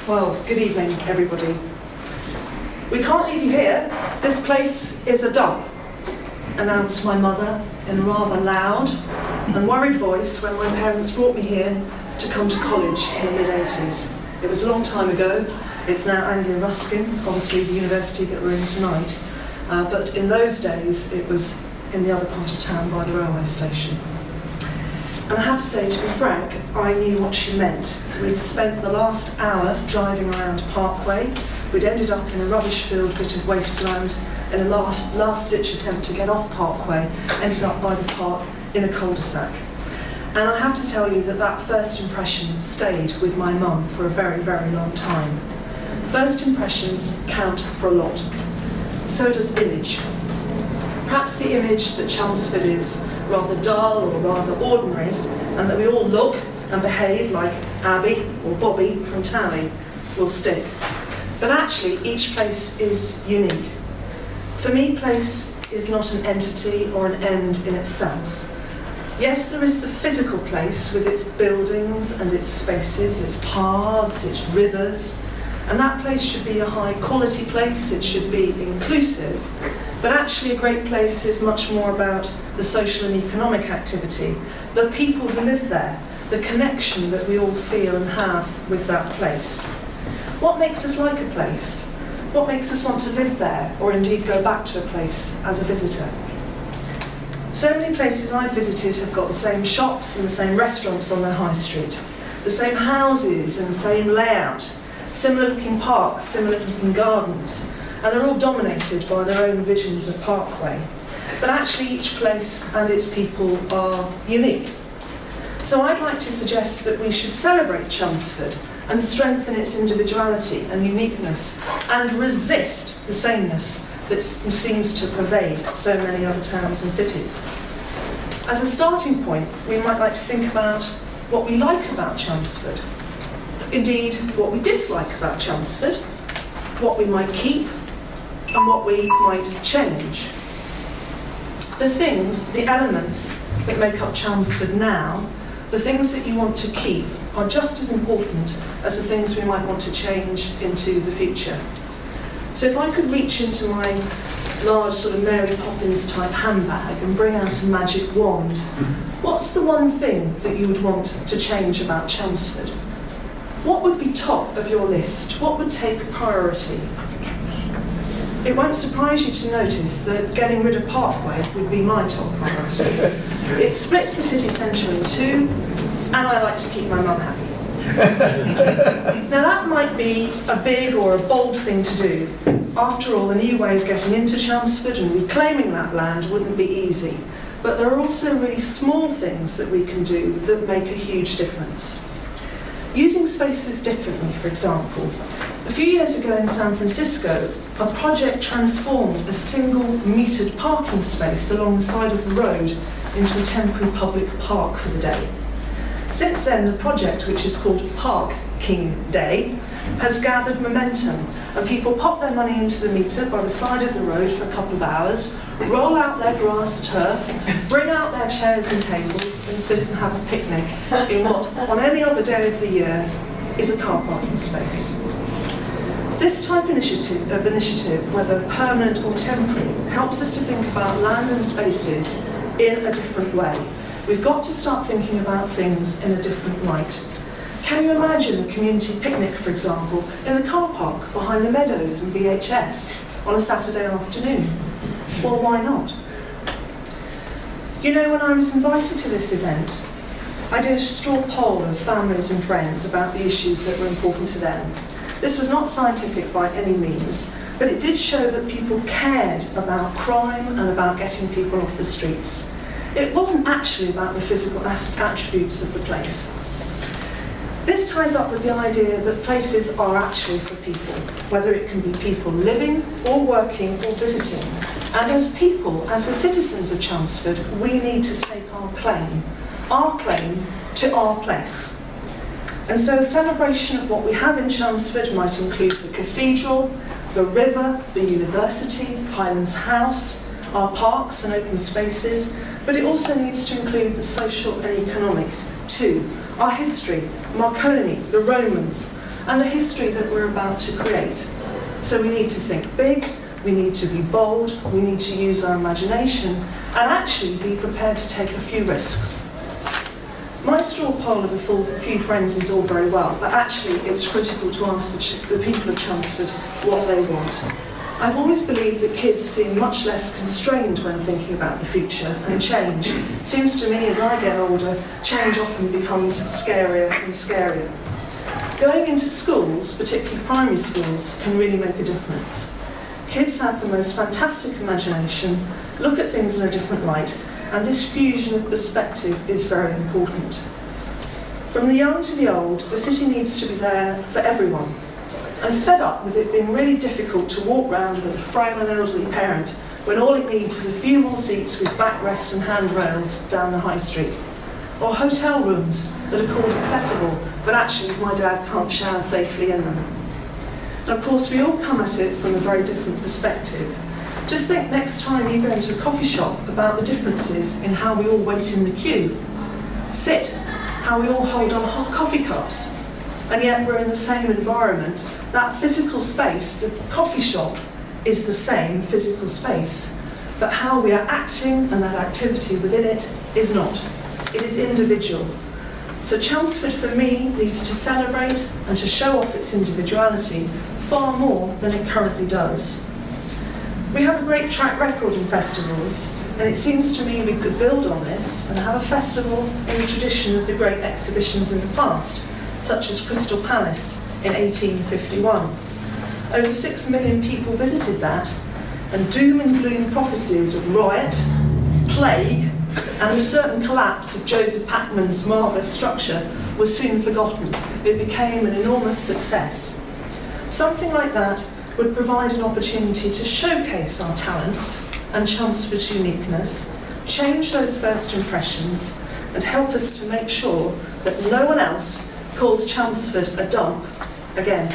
Well, good evening, everybody. We can't leave you here. This place is a dump, announced my mother in a rather loud and worried voice when my parents brought me here to come to college in the mid-80s. It was a long time ago. It's now Anglia Ruskin, obviously the university that we're in tonight. But in those days, it was in the other part of town by the railway station. And I have to say, to be frank, I knew what she meant. We'd spent the last hour driving around Parkway. We'd ended up in a rubbish-filled bit of wasteland in a last-ditch attempt to get off Parkway, ended up by the park in a cul-de-sac. And I have to tell you that that first impression stayed with my mum for a very, very long time. First impressions count for a lot. So does image. Perhaps the image that Chelmsford is rather dull or rather ordinary, and that we all look and behave like Abby or Bobby from Towie will stick. But actually, each place is unique. For me, place is not an entity or an end in itself. Yes, there is the physical place with its buildings and its spaces, its paths, its rivers, and that place should be a high-quality place, it should be inclusive. But actually a great place is much more about the social and economic activity, the people who live there, the connection that we all feel and have with that place. What makes us like a place? What makes us want to live there, or indeed go back to a place as a visitor? So many places I've visited have got the same shops and the same restaurants on their high street, the same houses and the same layout, similar looking parks, similar looking gardens, and they're all dominated by their own visions of Parkway. But actually each place and its people are unique. So I'd like to suggest that we should celebrate Chelmsford and strengthen its individuality and uniqueness and resist the sameness that seems to pervade so many other towns and cities. As a starting point, we might like to think about what we like about Chelmsford, indeed what we dislike about Chelmsford, what we might keep, and what we might change. The things, the elements that make up Chelmsford now, the things that you want to keep, are just as important as the things we might want to change into the future. So if I could reach into my large sort of Mary Poppins type handbag and bring out a magic wand, what's the one thing that you would want to change about Chelmsford? What would be top of your list? What would take priority? It won't surprise you to notice that getting rid of Parkway would be my top priority. It splits the city centre in two, and I like to keep my mum happy. Now that might be a big or a bold thing to do. After all, the new way of getting into Chelmsford and reclaiming that land wouldn't be easy. But there are also really small things that we can do that make a huge difference. Using spaces differently, for example. A few years ago in San Francisco, a project transformed a single metered parking space along the side of the road into a temporary public park for the day. Since then, the project, which is called Park King Day, has gathered momentum, and people pop their money into the meter by the side of the road for a couple of hours, roll out their grass turf, bring out their chairs and tables, and sit and have a picnic in what, on any other day of the year, is a car parking space. This type of initiative, whether permanent or temporary, helps us to think about land and spaces in a different way. We've got to start thinking about things in a different light. Can you imagine a community picnic, for example, in the car park behind the Meadows and BHS on a Saturday afternoon? Well, why not? You know, when I was invited to this event, I did a straw poll of families and friends about the issues that were important to them. This was not scientific by any means, but it did show that people cared about crime and about getting people off the streets. It wasn't actually about the physical attributes of the place. This ties up with the idea that places are actually for people, whether it can be people living or working or visiting. And as people, as the citizens of Chelmsford, we need to stake our claim to our place. And so a celebration of what we have in Chelmsford might include the cathedral, the river, the university, Highlands House, our parks and open spaces, but it also needs to include the social and economic too. Our history, Marconi, the Romans, and the history that we're about to create. So we need to think big, we need to be bold, we need to use our imagination, and actually be prepared to take a few risks. My straw poll of a few friends is all very well, but actually it's critical to ask the people of Chelmsford what they want. I've always believed that kids seem much less constrained when thinking about the future, and change. It seems to me as I get older, change often becomes scarier and scarier. Going into schools, particularly primary schools, can really make a difference. Kids have the most fantastic imagination, look at things in a different light, and this fusion of perspective is very important. From the young to the old, the city needs to be there for everyone. I'm fed up with it being really difficult to walk round with a frail and elderly parent when all it needs is a few more seats with backrests and handrails down the high street. Or hotel rooms that are called accessible, but actually my dad can't shower safely in them. And of course, we all come at it from a very different perspective. Just think next time you go into a coffee shop about the differences in how we all wait in the queue, sit, how we all hold our hot coffee cups, and yet we're in the same environment. That physical space, the coffee shop, is the same physical space, but how we are acting and that activity within it is not. It is individual. So Chelmsford, for me, needs to celebrate and to show off its individuality far more than it currently does. We have a great track record in festivals, and it seems to me we could build on this and have a festival in the tradition of the great exhibitions in the past, such as Crystal Palace in 1851. Over 6 million people visited that, and doom and gloom prophecies of riot, plague, and the certain collapse of Joseph Pacman's marvellous structure were soon forgotten. It became an enormous success. Something like that would provide an opportunity to showcase our talents and Chelmsford's uniqueness, change those first impressions, and help us to make sure that no one else calls Chelmsford a dump again.